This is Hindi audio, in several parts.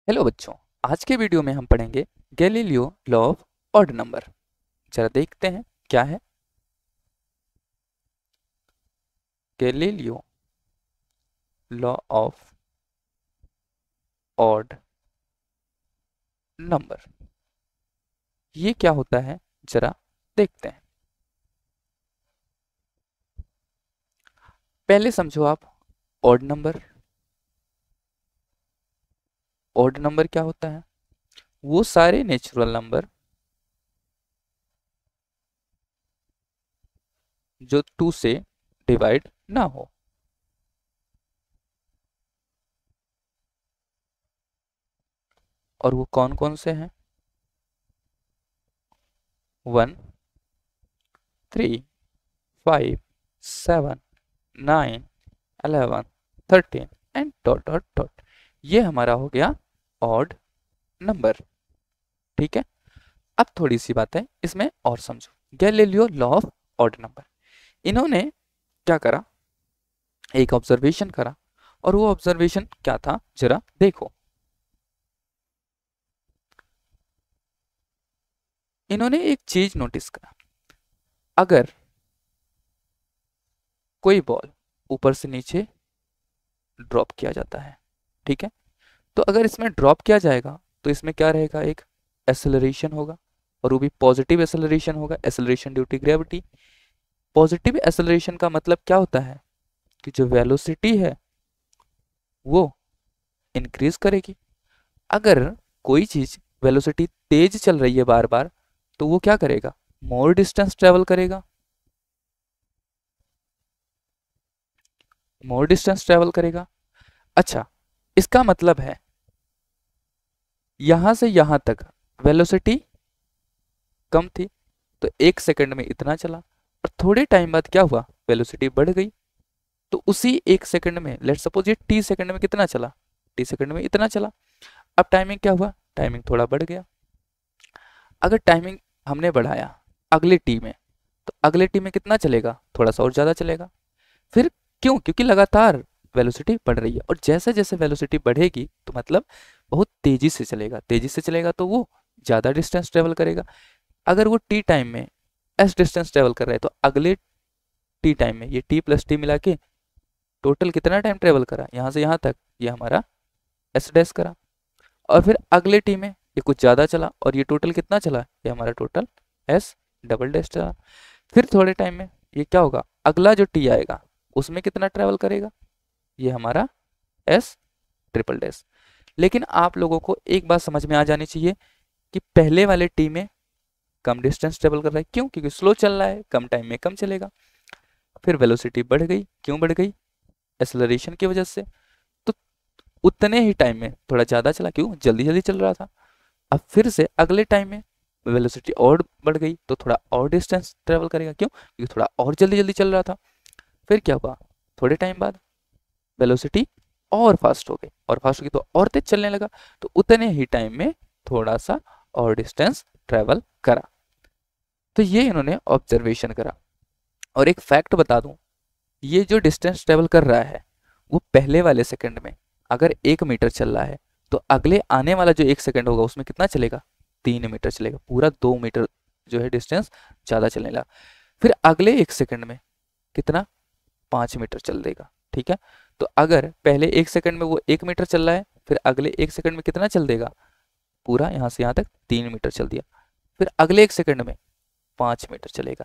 हेलो बच्चों। आज के वीडियो में हम पढ़ेंगे Galileo law of odd number. जरा देखते हैं क्या है Galileo law of odd number. ये क्या होता है जरा देखते हैं। पहले समझो आप ऑड नंबर। ऑड नंबर क्या होता है? वो सारे नेचुरल नंबर जो 2 से डिवाइड ना हो। और वो कौन कौन से हैं? 1, 3, 5, 7, 9, 11, 13 एंड डॉट डॉट डॉट। ये हमारा हो गया ऑड नंबर। ठीक है। अब थोड़ी सी बात है इसमें और समझो। Galileo law of odd number. इन्होंने क्या करा? एक ऑब्जर्वेशन करा। और वो ऑब्जर्वेशन क्या था जरा देखो। इन्होंने एक चीज नोटिस करा। अगर कोई बॉल ऊपर से नीचे ड्रॉप किया जाता है, ठीक है, तो अगर इसमें ड्रॉप किया जाएगा तो इसमें क्या रहेगा? एक एसेलरेशन होगा। और वो भी पॉजिटिव एसेलरेशन होगा, acceleration due to gravity. Positive acceleration का मतलब क्या होता है कि जो वेलोसिटी है वो इंक्रीज करेगी। अगर कोई चीज वेलोसिटी तेज चल रही है बार बार, तो वो क्या करेगा? मोर डिस्टेंस ट्रेवल करेगा। मोर डिस्टेंस ट्रेवल करेगा। अच्छा, इसका मतलब है यहां से यहां तक वेलोसिटी कम थी, तो 1 सेकंड में इतना चला। और थोड़े टाइम बाद क्या हुआ? वेलोसिटी बढ़ गई। तो उसी 1 सेकंड में लेट सपोज ये टी सेकंड में कितना चला? टी सेकंड में इतना चला। अब टाइमिंग क्या हुआ? टाइमिंग थोड़ा बढ़ गया। अगर टाइमिंग हमने बढ़ाया अगले टी में, तो अगले टी में कितना चलेगा? थोड़ा सा और ज़्यादा चलेगा। फिर क्यों? क्योंकि लगातार वेलोसिटी बढ़ रही है। और जैसे जैसे वेलोसिटी बढ़ेगी तो मतलब बहुत तेजी से चलेगा। तेजी से चलेगा तो वो ज़्यादा डिस्टेंस ट्रेवल करेगा। अगर वो टी टाइम में एस डिस्टेंस ट्रेवल कर रहा है, तो अगले टी टाइम में ये टी प्लस टी मिला के टोटल कितना टाइम ट्रेवल करा यहाँ से यहाँ तक? ये हमारा एस डैश करा। और फिर अगले टी में ये कुछ ज़्यादा चला, और ये टोटल कितना चला? ये हमारा टोटल एस डबल डैश चला। फिर थोड़े टाइम में ये क्या होगा? अगला जो टी आएगा उसमें कितना ट्रेवल करेगा? ये हमारा एस ट्रिपल डैश। लेकिन आप लोगों को एक बात समझ में आ जानी चाहिए कि पहले वाले टी में कम डिस्टेंस ट्रेवल कर रहा है। क्यों? क्योंकि स्लो चल रहा है, कम टाइम में कम चलेगा। फिर वेलोसिटी बढ़ गई। क्यों बढ़ गई? एक्सेलरेशन की वजह से। तो उतने ही टाइम में थोड़ा ज़्यादा चला। क्यों? जल्दी जल्दी चल रहा था। अब फिर से अगले टाइम में वेलोसिटी और बढ़ गई, तो थोड़ा और डिस्टेंस ट्रेवल करेगा। क्यों? क्योंकि थोड़ा और जल्दी जल्दी चल रहा था। फिर क्या हुआ? थोड़े टाइम बाद वेलोसिटी और फास्ट हो गई, और फास्ट हो गई तो और तेज चलने लगा। तो उतने ही टाइम में थोड़ा सा और डिस्टेंस ट्रेवल करा। तो ये इन्होंने ऑब्जर्वेशन करा। और एक फैक्ट बता दूं, ये जो डिस्टेंस ट्रेवल कर रहा है वो पहले वाले सेकंड में अगर 1 मीटर चल रहा है, तो अगले आने वाला जो 1 सेकंड होगा उसमें कितना चलेगा? 3 मीटर चलेगा। पूरा 2 मीटर जो है डिस्टेंस ज़्यादा चलने लगा। फिर अगले 1 सेकंड में कितना? 5 मीटर चल देगा। ठीक है। तो अगर पहले 1 सेकंड में वो 1 मीटर चल रहा है, फिर अगले 1 सेकंड में कितना चल देगा? पूरा यहाँ से यहाँ तक 3 मीटर चल दिया। फिर अगले 1 सेकंड में 5 मीटर चलेगा।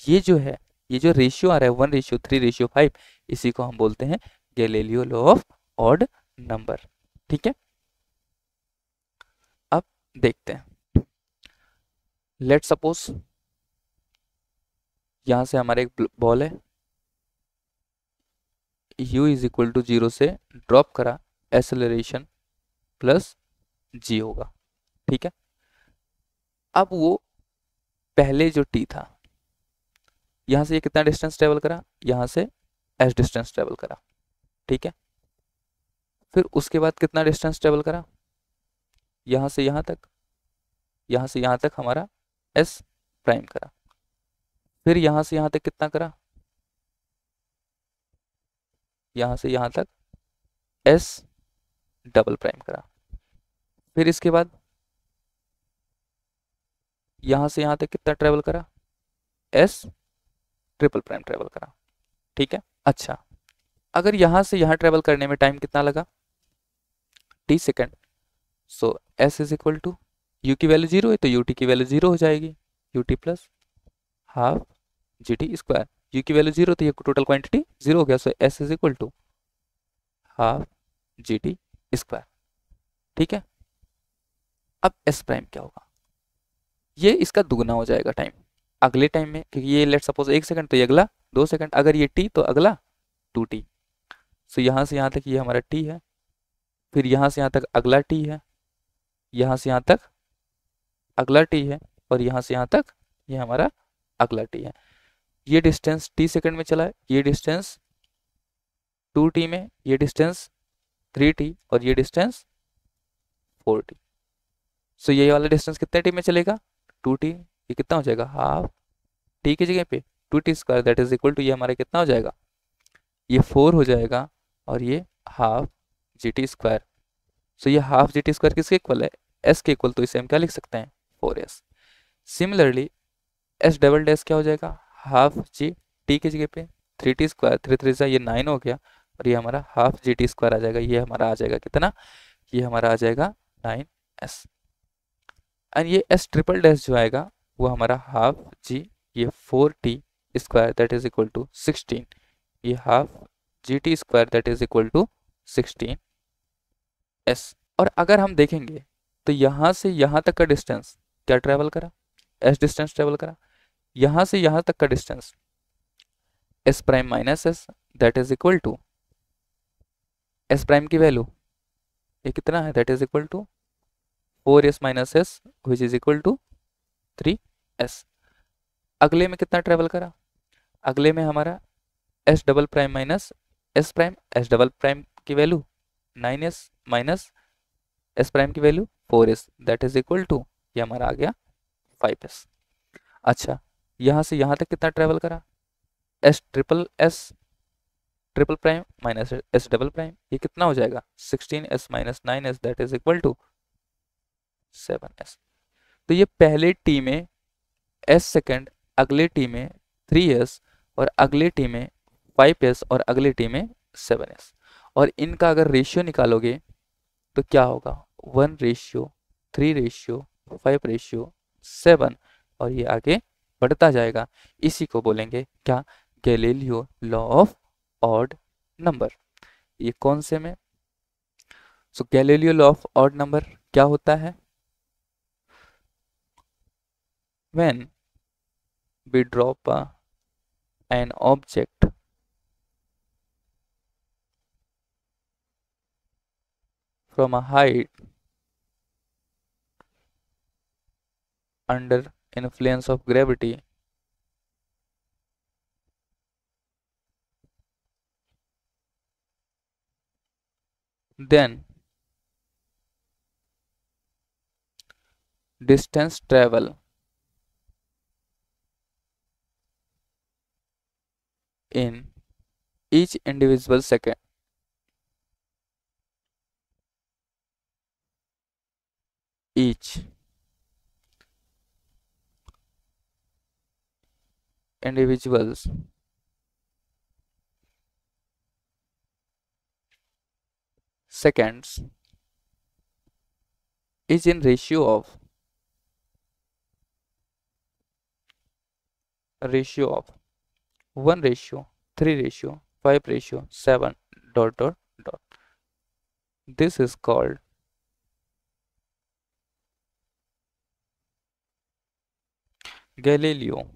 ये जो है, ये जो रेशियो आ रहा है 1:3:5, इसी को हम बोलते हैं Galileo law of odd number. ठीक है। अब देखते हैं। लेट सपोज यहां से हमारा एक बॉल है, u इज इक्वल टू 0 से ड्रॉप करा, एसेलरेशन प्लस जी होगा। ठीक है। अब वो पहले जो टी था, यहां से ये कितना डिस्टेंस ट्रेवल करा? यहां से एस डिस्टेंस ट्रेवल करा। ठीक है। फिर उसके बाद कितना डिस्टेंस ट्रेवल करा? यहां से यहां तक। यहां से यहां तक हमारा एस प्राइम करा। फिर यहां से यहां तक कितना करा? यहां से यहां तक एस डबल प्राइम करा। फिर इसके बाद यहां से यहां तक कितना ट्रेवल करा, एस ट्रिपल प्राइम ट्रेवल करा। ठीक है। अच्छा, अगर यहां से यहां ट्रेवल करने में टाइम कितना लगा, t second. So s is equal to, u की वैल्यू जीरो है तो यू टी की वैल्यू जीरो हो जाएगी, u t plus half g t square. U की वैल्यू जीरो तो ये टोटल क्वांटिटी जीरो हो गया, so s is equal to half g t square. ठीक है। अब एस प्राइम क्या होगा, ये इसका दुगना हो जाएगा टाइम अगले टाइम में, क्योंकि ये लेट सपोज 1 सेकंड तो ये अगला 2 सेकंड, अगर ये टी तो अगला 2t। सो यहाँ से यहाँ तक ये हमारा टी है, फिर यहाँ से यहाँ तक अगला टी है, यहाँ से यहाँ तक अगला टी है, और यहाँ से यहाँ तक ये हमारा अगला टी है। ये डिस्टेंस टी सेकंड में चला है, ये डिस्टेंस 2t में, ये डिस्टेंस 3t, और ये डिस्टेंस 4t। सो ये वाला डिस्टेंस कितने टी में चलेगा, 2t। ये कितना हो जाएगा, हाफ टी की जगह पे 2t square, that is equal to ये हमारा कितना हो जाएगा, ये 4 हो जाएगा, और ये हाफ जी टी स्क्वायर। सो ये हाफ जी टी स्क्वायर किसके इक्वल है, एस के इक्वल, तो इसे हम क्या लिख सकते हैं, 4s। Similarly S double dash क्या हो जाएगा, हाफ जी टी की जगह पे 3t स्क्वायर, 3 3 ये 9 हो गया, और ये हमारा हाफ जी टी स्क्वायर आ जाएगा, ये हमारा आ जाएगा कितना, ये हमारा आ जाएगा 9s। एंड ये एस ट्रिपल डैश जो आएगा वो हमारा हाफ जी, ये 4t square that is equal to 16, ये half g t square that is equal to 16s। और अगर हम देखेंगे तो यहाँ से यहाँ तक का डिस्टेंस क्या ट्रेवल करा, एस डिस्टेंस ट्रेवल करा। यहाँ से यहाँ तक का distance s prime minus s that is equal to s prime की वैल्यू ये कितना है, that is equal to 4s minus s which is equal to 3s। अगले में कितना ट्रेवल करा, अगले में हमारा s double prime minus s prime, s double prime की value 9s minus s prime की value 4s that is equal to ये हमारा आ गया 5s। अच्छा, यहाँ से यहाँ तक कितना ट्रेवल करा, s triple prime minus s double prime, ये कितना हो जाएगा 16s minus 9s that is equal to 7s। तो ये पहले टी में s सेकेंड, अगले टी में 3s, और अगले टी में 5s, और अगले टी में 7s। और इनका अगर रेशियो निकालोगे तो क्या होगा, 1:3:5:7, और ये आगे बढ़ता जाएगा। इसी को बोलेंगे क्या, Galileo law of odd number. ये कौन से में, so Galileo law of odd number क्या होता है, when we drop an object from a height under influence of gravity, then distance travel in each individual second each individuals seconds is in ratio of 1:3:5:7 ... This is called Galileo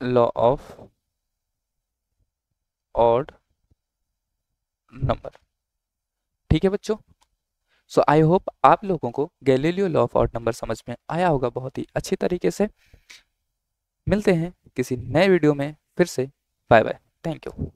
law of odd number। ठीक है बच्चों, सो आई होप आप लोगों को Galileo law of odd number समझ में आया होगा बहुत ही अच्छी तरीके से। मिलते हैं किसी नए वीडियो में फिर से, बाय बाय, थैंक यू।